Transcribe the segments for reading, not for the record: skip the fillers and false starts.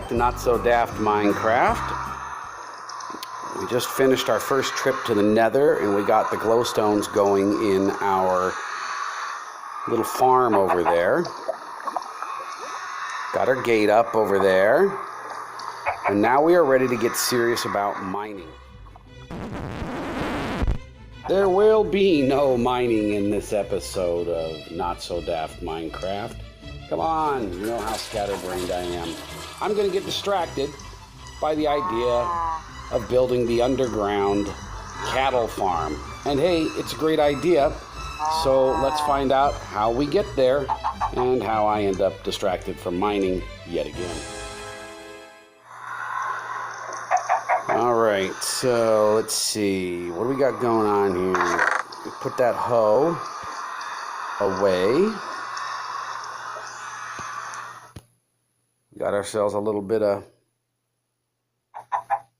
back to Not So Daft Minecraft. We just finished our first trip to the Nether, and we got the glowstones going in our little farm over there. Got our gate up over there, and now we are ready to get serious about mining. There will be no mining in this episode of Not So Daft Minecraft. Come on, you know how scatterbrained I am. I'm going to get distracted by the idea of building the underground cattle farm. And hey, it's a great idea, so let's find out how we get there and how I end up distracted from mining yet again. All right, so let's see. What do we got going on here? We put that hoe away. Got ourselves a little bit of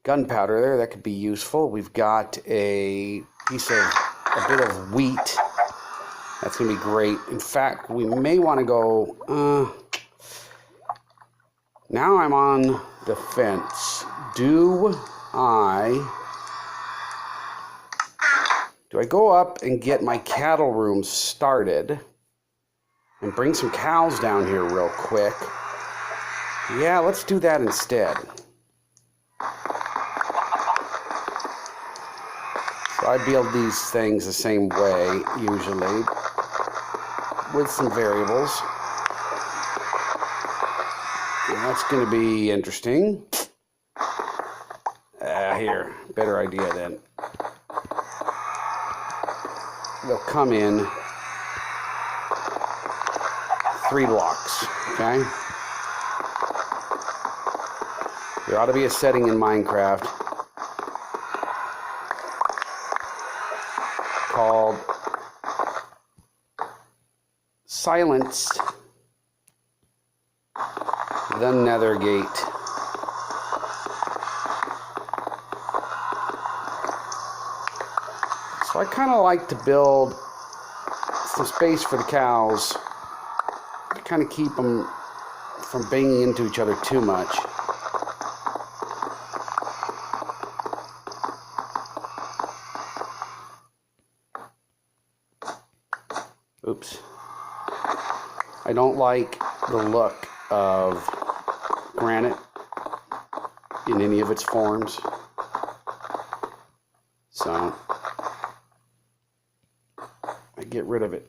gunpowder there. That could be useful. We've got a bit of wheat. That's going to be great. In fact, we may want to go... now I'm on the fence. Do I go up and get my cattle room started and bring some cows down here real quick? Yeah, let's do that instead. So I build these things the same way, usually, with some variables. And that's going to be interesting. Here, better idea then. They'll come in 3 blocks, okay? There ought to be a setting in Minecraft called Silence the Nether Gate. So I kind of like to build some space for the cows to kind of keep them from banging into each other too much. Oops. I don't like the look of granite in any of its forms. So I get rid of it.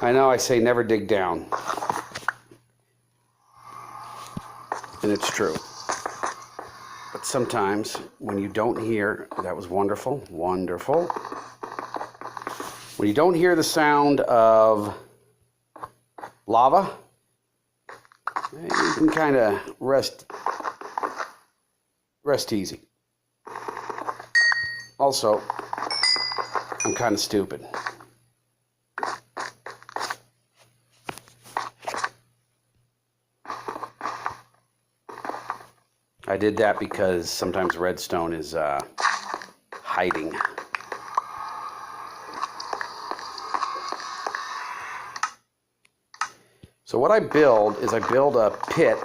I know I say never dig down. And it's true. But sometimes when you don't hear, that was wonderful, wonderful. When you don't hear the sound of lava, you can kind of rest easy. Also, I'm kind of stupid. I did that because sometimes redstone is hiding. So what I build is I build a pit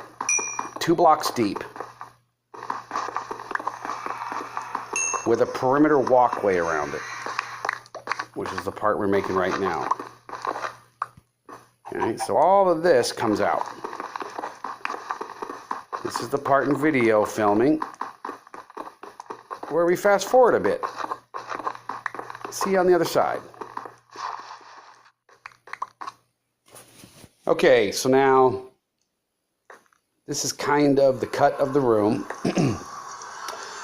2 blocks deep with a perimeter walkway around it, which is the part we're making right now. Okay, so all of this comes out. This is the part in video filming where we fast forward a bit. See you on the other side. Okay, so now this is kind of the cut of the room.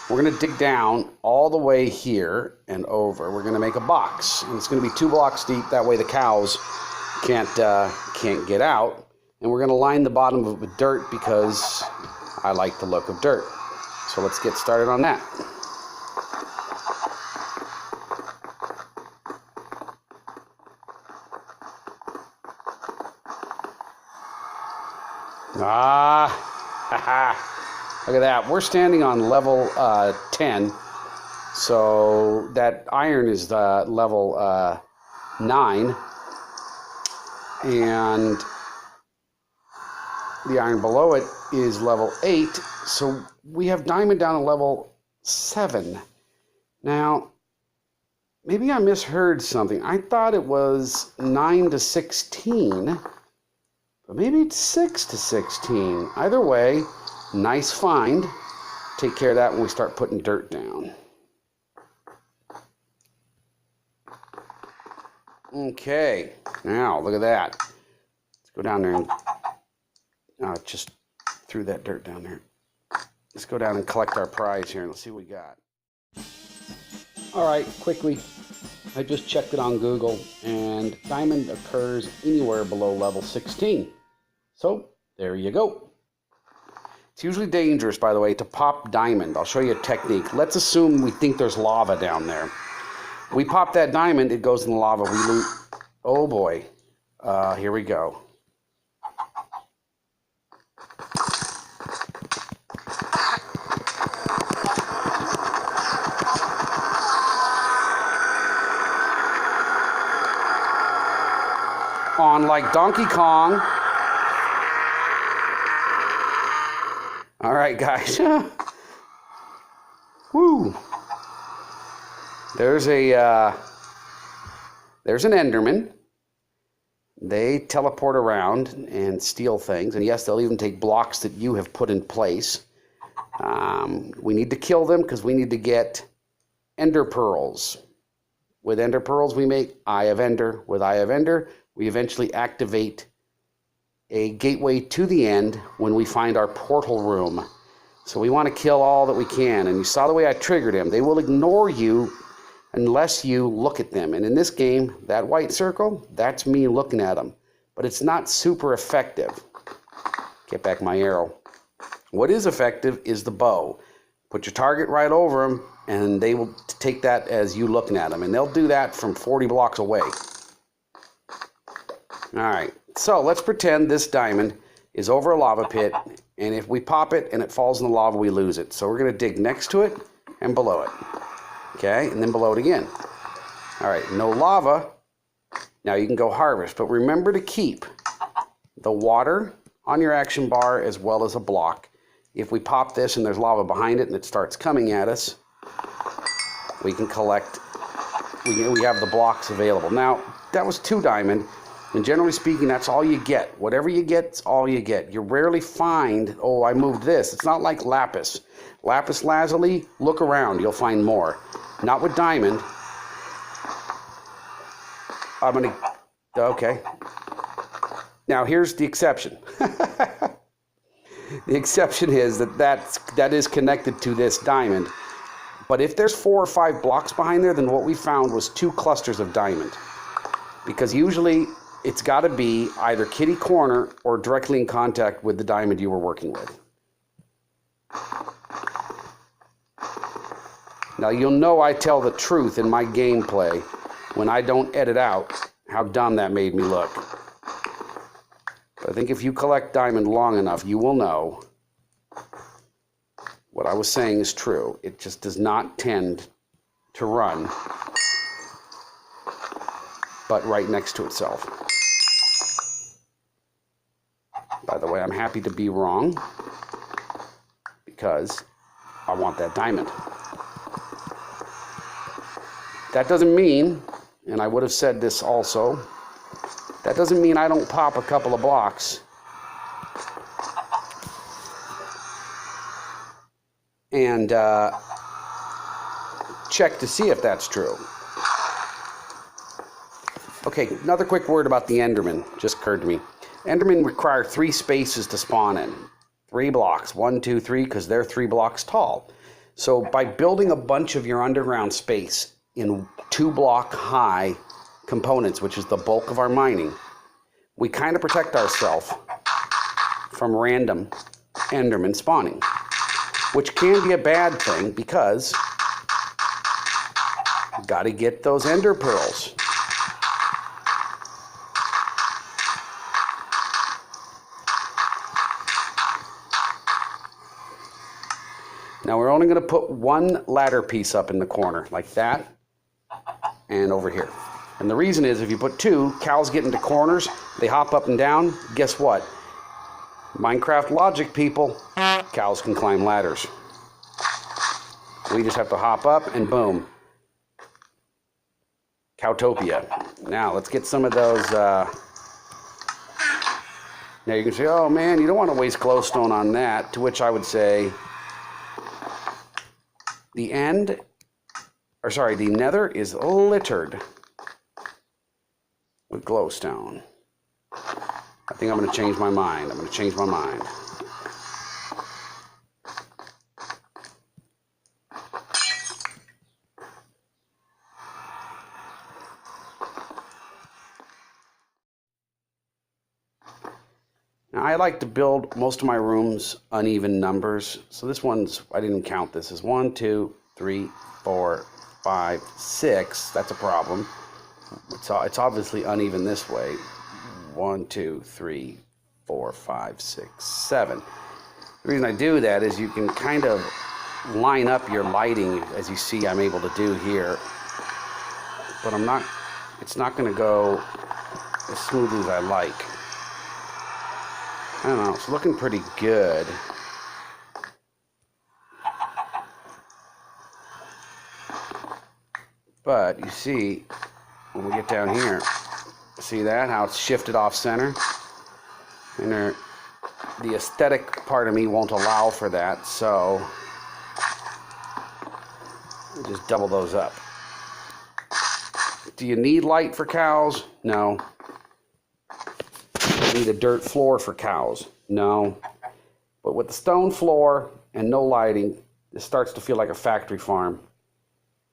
We're going to dig down all the way here and over. We're going to make a box, and it's going to be 2 blocks deep. That way the cows can't get out. And we're going to line the bottom of it with dirt because I like the look of dirt. So let's get started on that. Look at that. We're standing on level 10. So that iron is level 9. And the iron below it is level 8. So we have diamond down to level 7. Now, maybe I misheard something. I thought it was 9 to 16. But maybe it's 6 to 16. Either way, nice find. Take care of that when we start putting dirt down. Okay, now look at that. Let's go down there and just threw that dirt down there. Let's go down and collect our prize here and let's see what we got. All right, quickly. I just checked it on Google, and diamond occurs anywhere below level 16. So, there you go. It's usually dangerous, by the way, to pop diamond. I'll show you a technique. Let's assume we think there's lava down there. We pop that diamond, it goes in the lava. We loot. Oh boy. Here we go. On like Donkey Kong. All right, guys. Woo. There's an Enderman. They teleport around and steal things. And yes, they'll even take blocks that you have put in place. We need to kill them because we need to get Ender Pearls. With Ender Pearls, we make Eye of Ender. With Eye of Ender, we eventually activate a gateway to the end when we find our portal room. So we want to kill all that we can. And you saw the way I triggered him. They will ignore you unless you look at them. And in this game, that white circle, that's me looking at them. But it's not super effective. Get back my arrow. What is effective is the bow. Put your target right over them, and they will take that as you looking at them. And they'll do that from 40 blocks away. All right, so let's pretend this diamond is over a lava pit, and if we pop it and it falls in the lava, we lose it. So we're going to dig next to it and below it. Okay, and then below it again. All right, no lava. Now you can go harvest, but remember to keep the water on your action bar as well as a block. If we pop this and there's lava behind it and it starts coming at us, we can collect, we have the blocks available. Now, that was 2 diamond, and generally speaking, that's all you get. Whatever you get, it's all you get. You rarely find, oh, I moved this. It's not like lapis. Lapis lazuli, look around, you'll find more. Not with diamond. I'm gonna, okay. Now here's the exception. The exception is that is connected to this diamond. But if there's 4 or 5 blocks behind there, then what we found was 2 clusters of diamond. Because usually it's got to be either kitty corner or directly in contact with the diamond you were working with. Now you'll know I tell the truth in my gameplay when I don't edit out how dumb that made me look. But I think if you collect diamond long enough, you will know what I was saying is true. It just does not tend to run, but right next to itself. By the way, I'm happy to be wrong because I want that diamond. That doesn't mean, and I would have said this also, that doesn't mean I don't pop a couple of blocks and check to see if that's true. Okay, another quick word about the Enderman just occurred to me. Endermen require 3 spaces to spawn in. 3 blocks, 1, 2, 3, because they're 3 blocks tall. So by building a bunch of your underground space in 2-block high components, which is the bulk of our mining, we kind of protect ourselves from random Enderman spawning, which can be a bad thing because you got to get those Ender Pearls. only going to put one ladder piece up in the corner, like that, and over here. And the reason is, if you put two, cows get into corners, they hop up and down. Guess what? Minecraft logic, people. Cows can climb ladders. We just have to hop up and boom. Cowtopia. Now, let's get some of those. Now you can say, oh man, you don't want to waste glowstone on that. To which I would say, the nether is littered with glowstone. I think I'm going to change my mind. Now, I like to build most of my rooms uneven numbers. So this one's, I didn't count this, is 1, 2, 3, 4, 5, 6. That's a problem. It's obviously uneven this way. 1, 2, 3, 4, 5, 6, 7. The reason I do that is you can kind of line up your lighting, as you see I'm able to do here. But it's not going to go as smooth as I like. I don't know, it's looking pretty good. But you see, when we get down here, see that, how it's shifted off center? And the aesthetic part of me won't allow for that, so we'll just double those up. Do you need light for cows? No. Need a dirt floor for cows? No. But with the stone floor and no lighting, this starts to feel like a factory farm.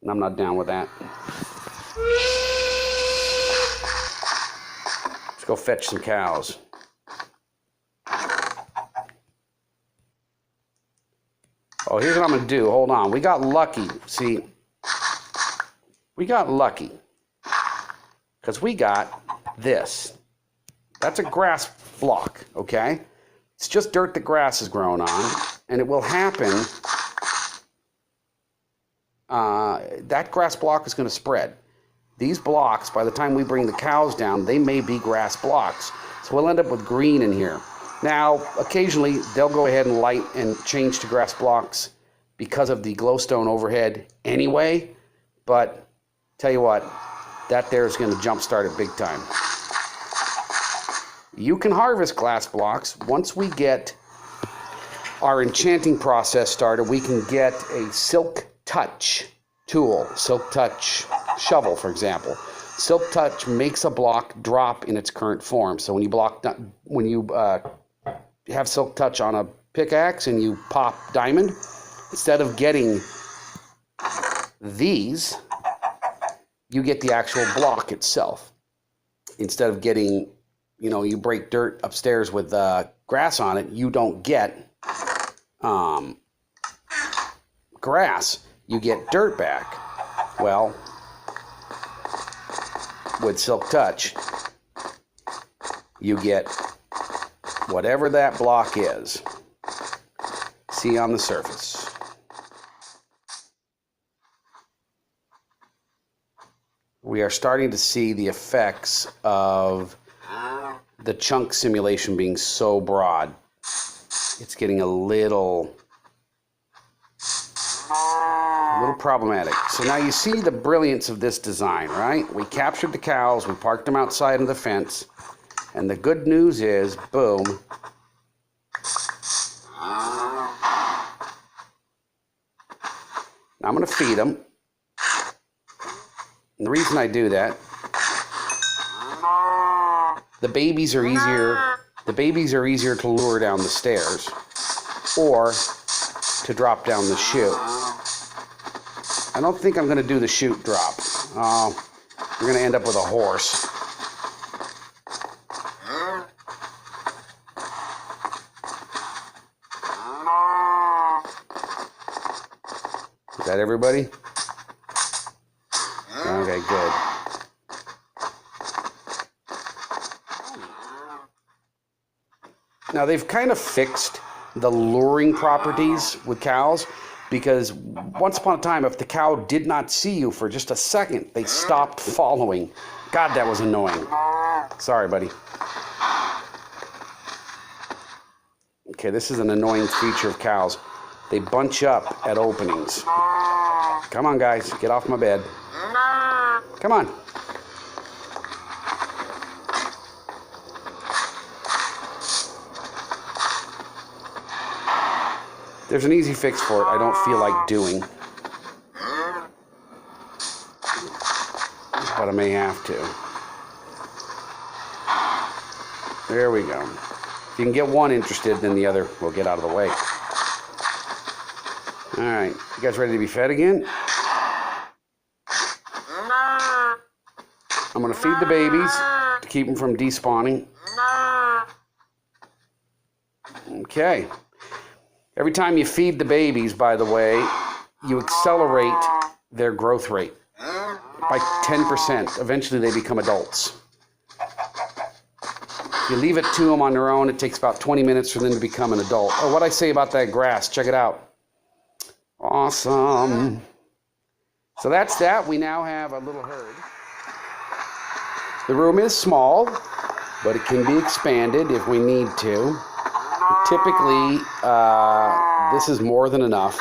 And I'm not down with that. Let's go fetch some cows. Oh, here's what I'm going to do. Hold on. We got lucky. See, we got lucky. Because we got this. That's a grass block, okay? It's just dirt that grass has grown on, and it will happen. That grass block is going to spread. These blocks, by the time we bring the cows down, they may be grass blocks. So we'll end up with green in here. Now, occasionally, they'll go ahead and light and change to grass blocks because of the glowstone overhead anyway. But tell you what, that there is going to jumpstart it big time. You can harvest glass blocks. Once we get our enchanting process started, we can get a Silk Touch tool, Silk Touch shovel, for example. Silk Touch makes a block drop in its current form. So when you have Silk Touch on a pickaxe and you pop diamond, instead of getting these, you get the actual block itself. Instead of getting, you break dirt upstairs with grass on it, you don't get grass. You get dirt back. Well, with Silk Touch, you get whatever that block is. See on the surface. We are starting to see the effects of the chunk simulation being so broad. It's getting a little problematic. So now you see the brilliance of this design, right? We captured the cows, we parked them outside of the fence, and the good news is, boom. Now I'm going to feed them. And the reason I do that, the babies are easier to lure down the stairs or to drop down the chute. I don't think I'm going to do the chute drop. We're going to end up with a horse. Is that everybody? Okay, good. Now they've kind of fixed the luring properties with cows, because once upon a time, if the cow did not see you for just a second, they stopped following. God, that was annoying. Sorry, buddy. Okay, this is an annoying feature of cows. They bunch up at openings. Come on, guys, get off my bed. Come on. There's an easy fix for it I don't feel like doing, but I may have to. There we go. If you can get one interested, then the other will get out of the way. All right, you guys ready to be fed again? I'm gonna feed the babies to keep them from despawning. Okay. Every time you feed the babies, by the way, you accelerate their growth rate by 10%. Eventually they become adults. If you leave it to them on their own, it takes about 20 minutes for them to become an adult. Oh, what'd I say about that grass? Check it out. Awesome. So that's that. We now have a little herd. The room is small, but it can be expanded if we need to. Typically, this is more than enough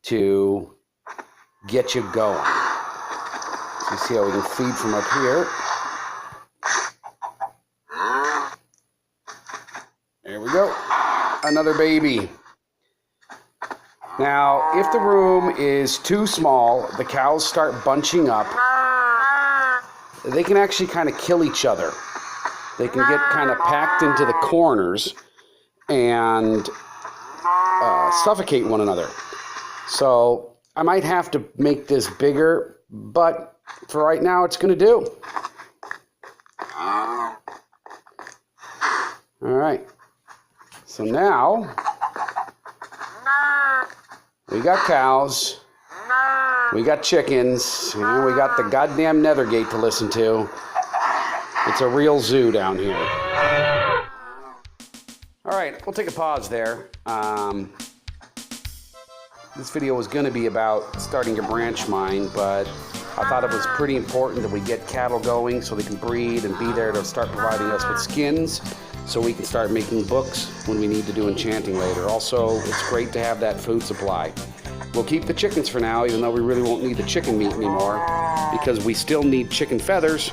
to get you going. So you see how we can feed from up here. There we go. Another baby. Now, if the room is too small, the cows start bunching up. They can actually kind of kill each other. They can get kind of packed into the corners and suffocate one another. So I might have to make this bigger, but for right now, it's going to do. All right. So now we got cows, we got chickens, and we got the goddamn Nethergate to listen to. It's a real zoo down here. All right, we'll take a pause there. This video was going to be about starting a branch mine, but I thought it was pretty important that we get cattle going so they can breed and be there to start providing us with skins so we can start making books when we need to do enchanting later. Also, it's great to have that food supply. We'll keep the chickens for now, even though we really won't need the chicken meat anymore, because we still need chicken feathers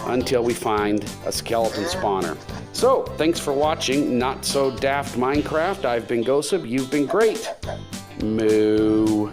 until we find a skeleton spawner. So, thanks for watching Not So Daft Minecraft. I've been Gosub, you've been great. Moo.